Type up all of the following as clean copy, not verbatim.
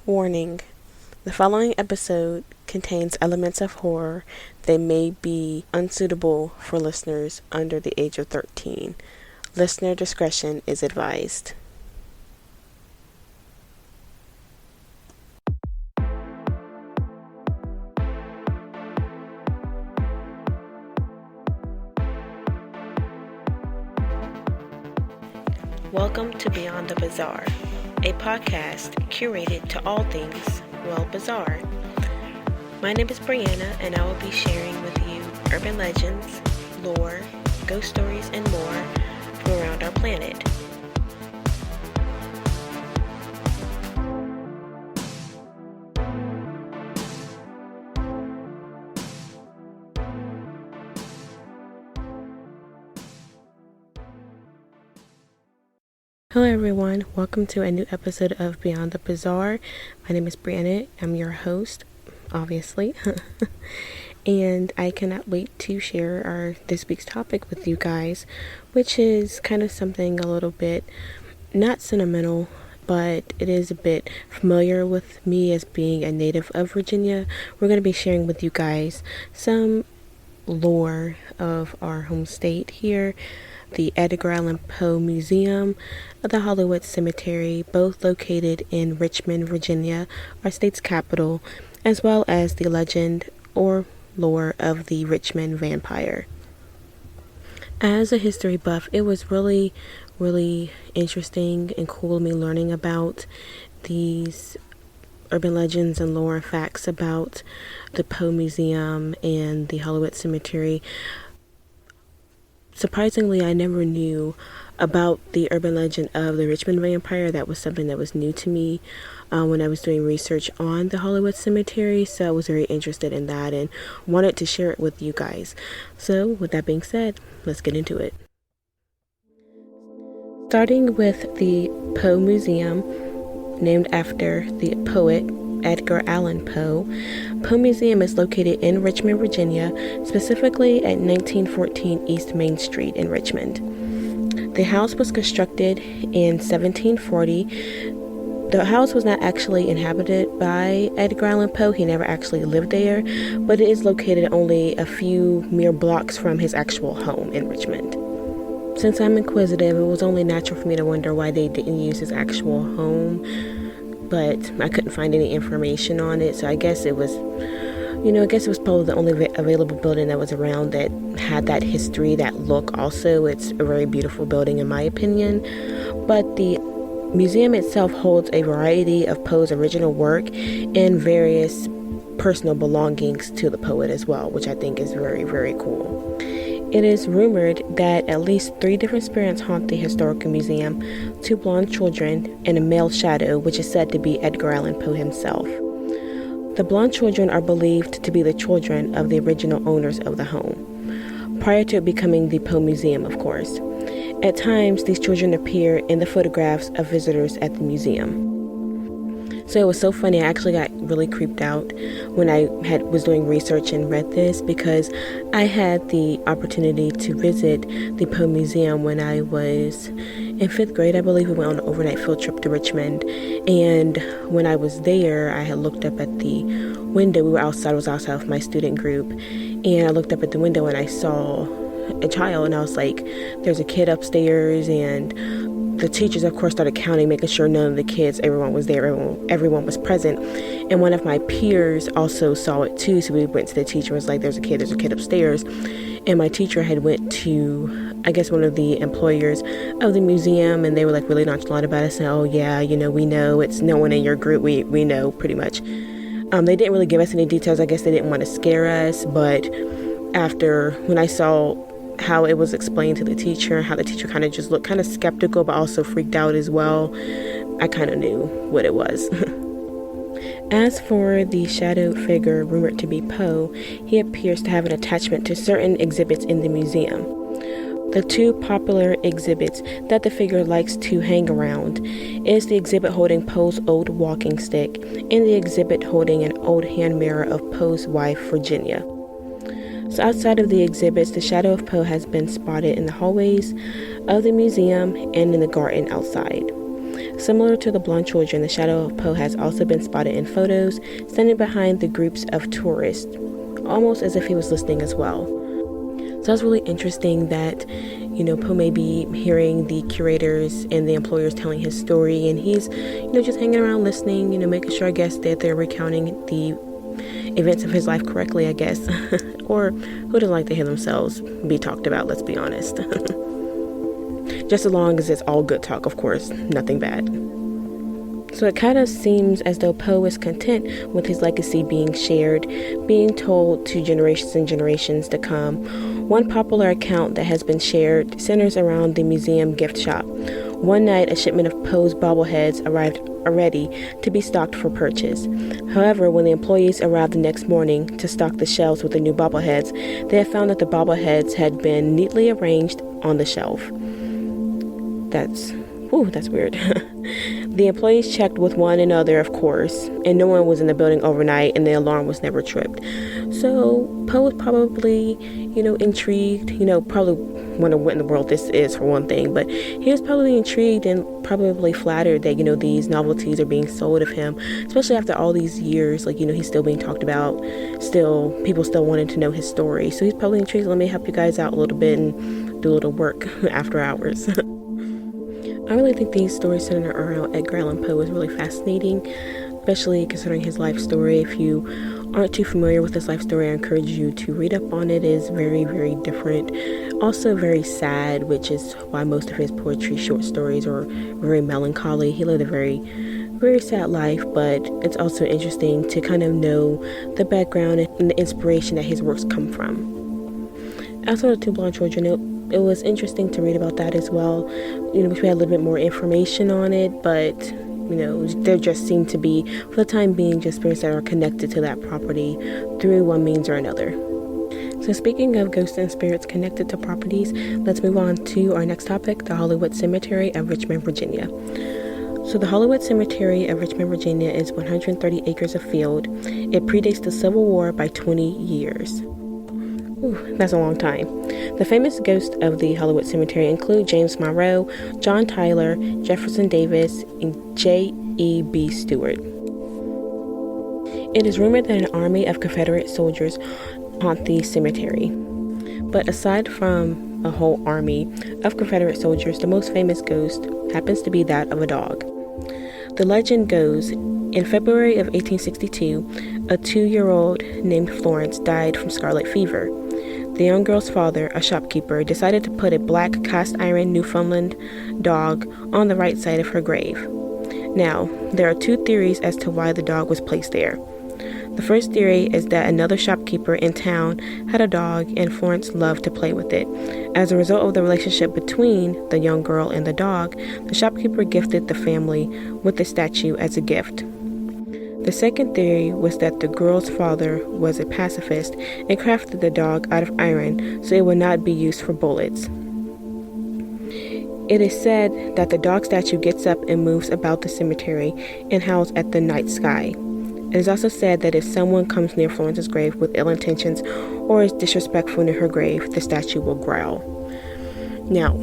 Warning: the following episode contains elements of horror that may be unsuitable for listeners under the age of 13. Listener discretion is advised. Welcome to Beyond the Bizarre, a podcast curated to all things, bizarre. My name is Brianna, and I will be sharing with you urban legends, lore, ghost stories, and more from around our planet. Hello everyone, welcome to a new episode of Beyond the Bizarre. My name is Brianna, I'm your host, obviously, and I cannot wait to share this week's topic with you guys, which is kind of something a little bit not sentimental, but it is a bit familiar with me as being a native of Virginia. We're going to be sharing with you guys some lore of our home state here, the Edgar Poe Museum, the Hollywood Cemetery, both located in Richmond, Virginia, our state's capital, as well as the legend or lore of the Richmond Vampire. As a history buff, it was really interesting and cool me learning about these urban legends and lore and facts about the Poe Museum and the Hollywood Cemetery. Surprisingly, I never knew about the urban legend of the Richmond Vampire. That was something that was new to me when I was doing research on the Hollywood Cemetery, so I was very interested in that and wanted to share it with you guys. So with that being said, let's get into it. Starting with the Poe Museum, named after the poet Edgar Allan Poe. Poe Museum is located in Richmond, Virginia, specifically at 1914 East Main Street in Richmond. The house was constructed in 1740. The house was not actually inhabited by Edgar Allan Poe. He never actually lived there, but it is located only a few mere blocks from his actual home in Richmond. Since I'm inquisitive, it was only natural for me to wonder why they didn't use his actual home, but I couldn't find any information on it, so I guess it was probably the only available building that was around that had that history, that look also. It's a very beautiful building in my opinion, but the museum itself holds a variety of Poe's original work and various personal belongings to the poet as well, which I think is very, very cool. It is rumored that at least 3 different spirits haunt the historical museum, 2 blonde children, and a male shadow, which is said to be Edgar Allan Poe himself. The blonde children are believed to be the children of the original owners of the home, prior to it becoming the Poe Museum, of course. At times, these children appear in the photographs of visitors at the museum. So it was so funny, I actually got really creeped out when I was doing research and read this, because I had the opportunity to visit the Poe Museum when I was in 5th grade. I believe we went on an overnight field trip to Richmond, and when I was there, I had looked up at the window. I was outside with my student group, and I looked up at the window and I saw a child, and I was like, there's a kid upstairs, and the teachers, of course, started counting, making sure none of the kids, everyone was there, everyone was present. And one of my peers also saw it too, so we went to the teacher and was like, there's a kid upstairs. And my teacher had went to, I guess, one of the employers of the museum, and they were like really nonchalant about it, saying, oh yeah, we know, it's no one in your group, we know pretty much. They didn't really give us any details. I guess they didn't want to scare us, but when I saw how it was explained to the teacher, how the teacher kind of just looked kind of skeptical but also freaked out as well, I kind of knew what it was. As for the shadow figure rumored to be Poe, he appears to have an attachment to certain exhibits in the museum. The 2 popular exhibits that the figure likes to hang around is the exhibit holding Poe's old walking stick and the exhibit holding an old hand mirror of Poe's wife, Virginia. So outside of the exhibits, the shadow of Poe has been spotted in the hallways of the museum and in the garden outside. Similar to the blonde children, the shadow of Poe has also been spotted in photos, standing behind the groups of tourists, almost as if he was listening as well. So it's really interesting that, Poe may be hearing the curators and the employers telling his story, and he's, just hanging around listening, making sure, I guess, that they're recounting the events of his life correctly, I guess. Or who doesn't like to hear themselves be talked about, let's be honest. Just as long as it's all good talk, of course, nothing bad. So it kind of seems as though Poe is content with his legacy being shared, being told to generations and generations to come. One popular account that has been shared centers around the museum gift shop. One night, a shipment of Poe's bobbleheads arrived already to be stocked for purchase. However, when the employees arrived the next morning to stock the shelves with the new bobbleheads, they had found that the bobbleheads had been neatly arranged on the shelf. That's weird. The employees checked with one another, of course, and no one was in the building overnight, and the alarm was never tripped. So Poe was probably, intrigued, probably wonder what in the world this is, for one thing, but he was probably intrigued and probably flattered that, these novelties are being sold of him, especially after all these years, he's still being talked about, people still wanting to know his story. So he's probably intrigued. Let me help you guys out a little bit and do a little work after hours. I really think these stories centered around Edgar Allan Poe is really fascinating, especially considering his life story. If you aren't too familiar with his life story, I encourage you to read up on it. It is very, very different. Also very sad, which is why most of his poetry, short stories are very melancholy. He lived a very, very sad life, but it's also interesting to kind of know the background and the inspiration that his works come from. As for the two blonde children, it was interesting to read about that as well. Wish we had a little bit more information on it, but there just seemed to be, for the time being, just spirits that are connected to that property through one means or another. So speaking of ghosts and spirits connected to properties, let's move on to our next topic, the Hollywood Cemetery of Richmond, Virginia. So the Hollywood Cemetery of Richmond, Virginia is 130 acres of field. It predates the Civil War by 20 years. Ooh, that's a long time. The famous ghosts of the Hollywood Cemetery include James Monroe, John Tyler, Jefferson Davis, and J.E.B. Stewart. It is rumored that an army of Confederate soldiers haunt the cemetery. But aside from a whole army of Confederate soldiers, the most famous ghost happens to be that of a dog. The legend goes, in February of 1862, a 2-year-old named Florence died from scarlet fever. The young girl's father, a shopkeeper, decided to put a black cast-iron Newfoundland dog on the right side of her grave. Now, there are 2 theories as to why the dog was placed there. The first theory is that another shopkeeper in town had a dog and Florence loved to play with it. As a result of the relationship between the young girl and the dog, the shopkeeper gifted the family with the statue as a gift. The second theory was that the girl's father was a pacifist and crafted the dog out of iron so it would not be used for bullets. It is said that the dog statue gets up and moves about the cemetery and howls at the night sky. It is also said that if someone comes near Florence's grave with ill intentions or is disrespectful near her grave, the statue will growl. Now,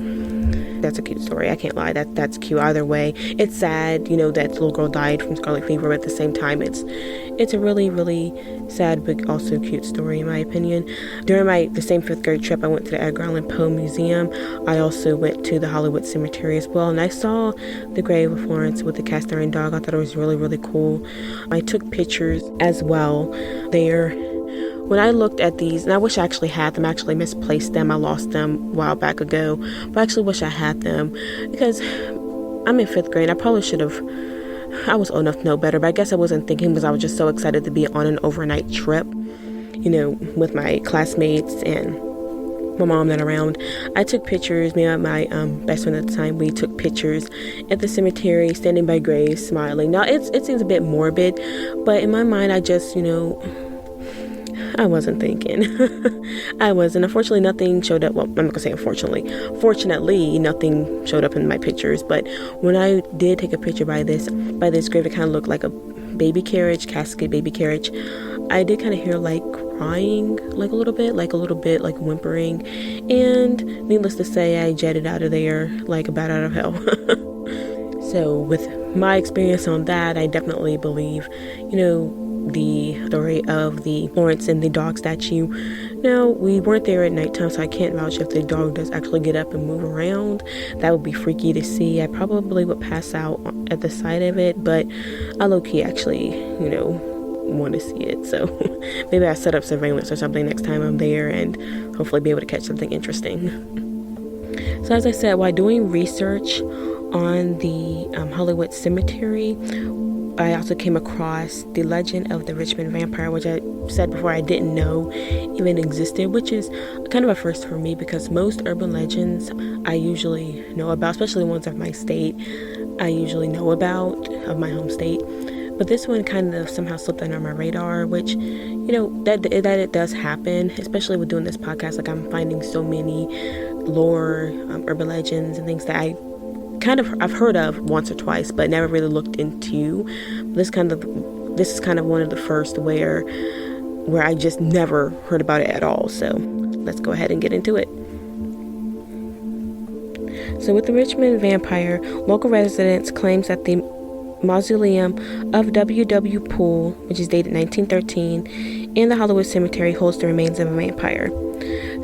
that's a cute story. I can't lie. That's cute either way. It's sad, that the little girl died from scarlet fever, but at the same time, it's a really, really sad, but also cute story in my opinion. During the same 5th grade trip, I went to the Edgar Allan Poe Museum. I also went to the Hollywood Cemetery as well, and I saw the grave of Florence with the cast iron dog. I thought it was really, really cool. I took pictures as well there. When I looked at these, and I wish I actually had them, I actually misplaced them, I lost them a while back ago, but I actually wish I had them, because I'm in 5th grade, I probably should have, I was old enough to know better, but I guess I wasn't thinking because I was just so excited to be on an overnight trip, with my classmates and my mom not around. I took pictures, me and my best friend at the time, we took pictures at the cemetery, standing by graves, smiling. Now, it seems a bit morbid, but in my mind, I just, I wasn't thinking. I wasn't. Unfortunately, nothing showed up. Well, I'm not going to say unfortunately. Fortunately, nothing showed up in my pictures. But when I did take a picture by this grave, it kind of looked like a baby carriage, casket baby carriage. I did kind of hear crying, like a little bit, like whimpering. And needless to say, I jetted out of there like a bat out of hell. So with my experience on that, I definitely believe, the story of the Florence and the dog statue. Now, we weren't there at nighttime, so I can't vouch if the dog does actually get up and move around. That would be freaky to see. I probably would pass out at the sight of it, but I low-key actually, want to see it. So maybe I set up surveillance or something next time I'm there and hopefully be able to catch something interesting. So as I said, while doing research on the Hollywood Cemetery, I also came across the legend of the Richmond Vampire, which I said before I didn't know even existed, which is kind of a first for me because most urban legends I usually know about, especially ones of my state, I usually know about, of my home state. But this one kind of somehow slipped under my radar, which, that it does happen, especially with doing this podcast. Like, I'm finding so many lore, urban legends and things that I've heard of once or twice, but never really looked into. This is kind of one of the first where I just never heard about it at all. So let's go ahead and get into it. So with the Richmond Vampire, local residents claims that the mausoleum of W.W. Poole, which is dated 1913, in the Hollywood Cemetery holds the remains of a vampire.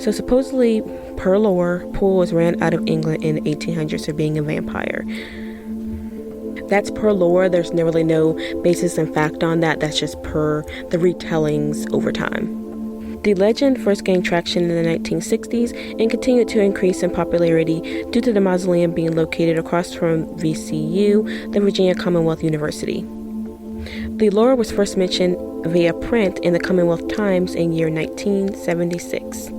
So supposedly, per lore, Poole was ran out of England in the 1800s for being a vampire. That's per lore. There's really no basis in fact on that. That's just per the retellings over time. The legend first gained traction in the 1960s and continued to increase in popularity due to the mausoleum being located across from VCU, the Virginia Commonwealth University. The lore was first mentioned via print in the Commonwealth Times in year 1976.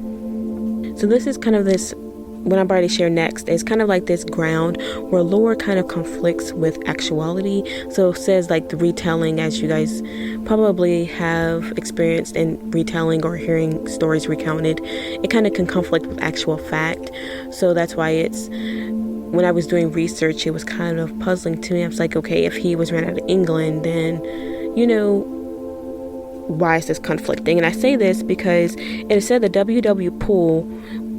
So this is kind of this, what I'm about to share next, is kind of like this ground where lore kind of conflicts with actuality. So it says like the retelling, as you guys probably have experienced in retelling or hearing stories recounted, it kind of can conflict with actual fact. So that's why when I was doing research, it was kind of puzzling to me. I was like, okay, if he was ran out of England, then, why is this conflicting? And I say this because it is said that W.W. Poole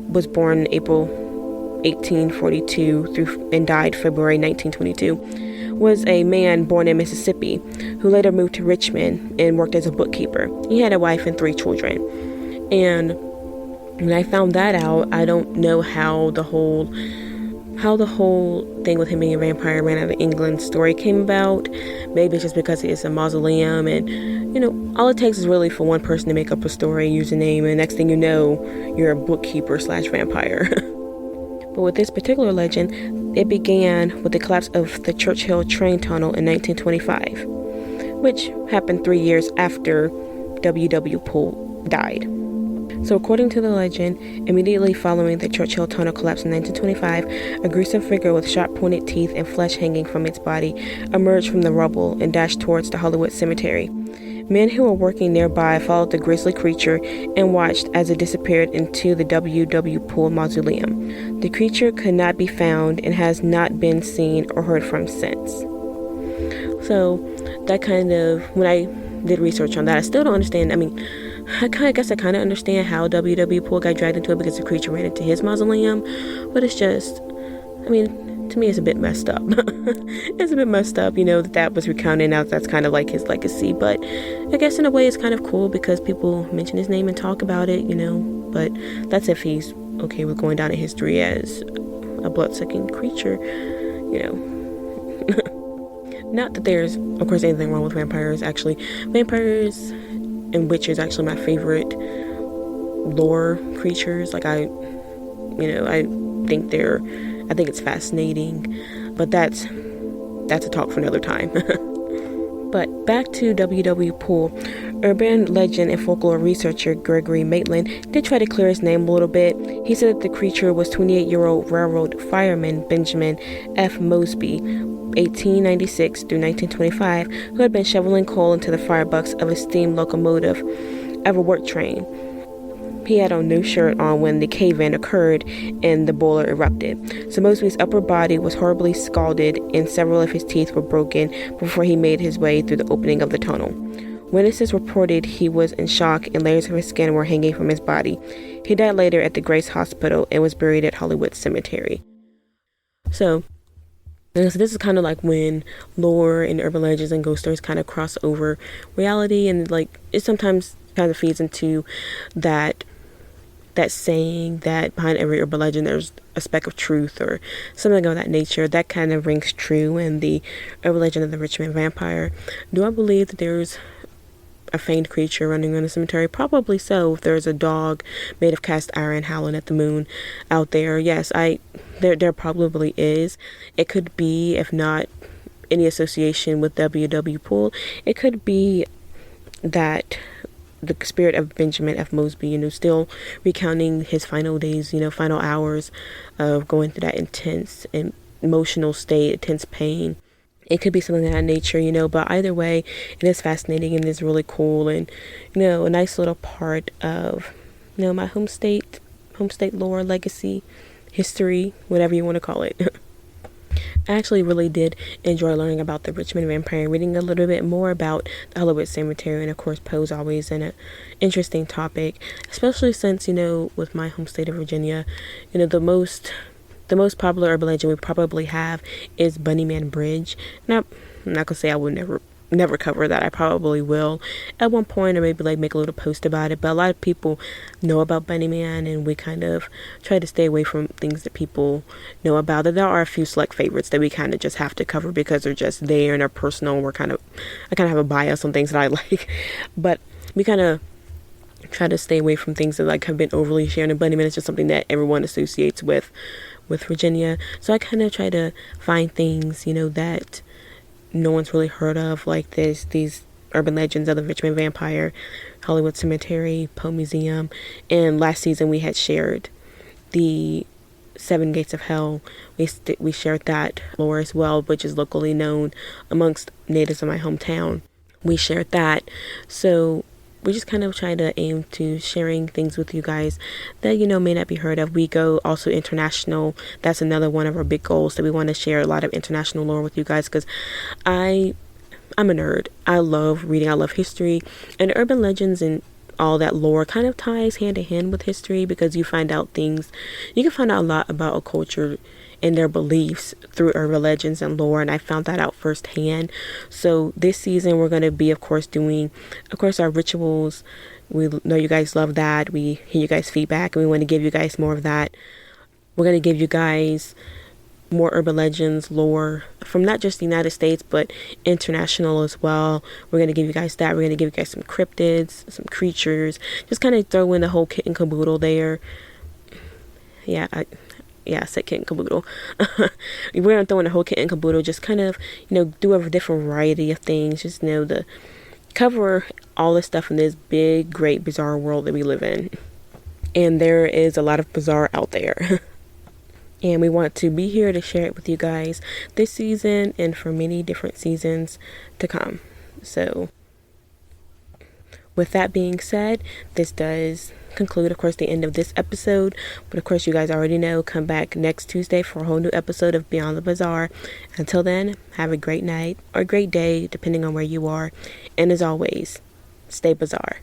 was born in April 1842 and died February 1922, was a man born in Mississippi who later moved to Richmond and worked as a bookkeeper. He had a wife and 3 children. And when I found that out, I don't know how the whole thing with him being a vampire ran out of England story came about. Maybe it's just because it's a mausoleum and, all it takes is really for one person to make up a story, use a name, and next thing you know, you're a bookkeeper / vampire. But with this particular legend, it began with the collapse of the Churchill train tunnel in 1925, which happened 3 years after W.W. Poole died. So according to the legend, immediately following the Churchill tunnel collapse in 1925, a gruesome figure with sharp-pointed teeth and flesh hanging from its body emerged from the rubble and dashed towards the Hollywood Cemetery. Men who were working nearby followed the grisly creature and watched as it disappeared into the W.W. Poole Mausoleum. The creature could not be found and has not been seen or heard from since. So that kind of, when I did research on that, I still don't understand. I guess I kind of understand how W.W. Poole got dragged into it because the creature ran into his mausoleum, but it's just, to me, it's a bit messed up. It's a bit messed up, that was recounted. Now that's kind of like his legacy, but I guess in a way it's kind of cool because people mention his name and talk about it, but that's if he's okay with going down in history as a blood-sucking creature, Not that there's, of course, anything wrong with vampires. Actually, vampires and witches actually my favorite lore creatures. Like I think it's fascinating, but that's a talk for another time. But back to W.W. Poole. Urban legend and folklore researcher Gregory Maitland did try to clear his name a little bit. He said that the creature was 28-year-old railroad fireman Benjamin F. Mosby, 1896 through 1925, who had been shoveling coal into the firebucks of a steam locomotive of a work train. He had on no shirt on when the cave-in occurred and the boiler erupted. So Mosby's upper body was horribly scalded and several of his teeth were broken before he made his way through the opening of the tunnel. Witnesses reported he was in shock and layers of his skin were hanging from his body. He died later at the Grace Hospital and was buried at Hollywood Cemetery. So And so this is kind of like when lore and urban legends and ghost stories kind of cross over reality, and like it sometimes kind of feeds into that saying that behind every urban legend there's a speck of truth or something of that nature. That kind of rings true in the urban legend of the Richmond Vampire. Do I believe that there's a faint creature running around the cemetery? Probably so. If there's a dog made of cast iron howling at the moon out there, yes, there probably is. It could be, if not any association with W.W. Poole, it could be that the spirit of Benjamin F. Mosby, still recounting his final days, final hours of going through that intense and emotional state, intense pain. It could be something of that nature, but either way, it is fascinating and it's really cool, and, a nice little part of, my home state lore, legacy, history, whatever you want to call it. I actually really did enjoy learning about the Richmond Vampire, reading a little bit more about the Hollywood Cemetery, and of course Poe's always an interesting topic, especially since, with my home state of Virginia, the most popular urban legend we probably have is Bunnyman Bridge. Now, I'm not gonna say I will never cover that. I probably will at one point, or maybe like make a little post about it, but a lot of people know about Bunnyman, and we kind of try to stay away from things that people know about. There are a few select favorites that we kind of just have to cover because they're just there and they're personal, and I kind of have a bias on things that I like, but we kind of try to stay away from things that like have been overly shared, and Bunnyman is just something that everyone associates with Virginia. So I kind of try to find things, that no one's really heard of, like these urban legends of the Richmond Vampire, Hollywood Cemetery, Poe Museum, and last season we had shared the Seven Gates of Hell. We shared that lore as well, which is locally known amongst natives of my hometown. We shared that, so we just kind of try to aim to sharing things with you guys that, may not be heard of. We go also international. That's another one of our big goals, that we want to share a lot of international lore with you guys, because I'm a nerd. I love reading. I love history, and urban legends and all that lore kind of ties hand in hand with history, because you can find out a lot about a culture and their beliefs through urban legends and lore, and I found that out firsthand. So this season we're going to be, of course, doing, our rituals. We know you guys love that. We hear you guys' feedback, and we want to give you guys more of that. We're going to give you guys more urban legends, lore from not just the United States, but international as well. We're going to give you guys that. We're going to give you guys some cryptids, some creatures, just kind of throw in the whole kit and caboodle there. I said kit and caboodle. We're going to throw in the whole kit and caboodle, just kind of, do a different variety of things, just, to cover all this stuff in this big, great, bizarre world that we live in. And there is a lot of bizarre out there. And we want to be here to share it with you guys this season and for many different seasons to come. So, with that being said, this does conclude, of course, the end of this episode. But of course, you guys already know, come back next Tuesday for a whole new episode of Beyond the Bizarre. Until then, have a great night or a great day, depending on where you are. And as always, stay bizarre.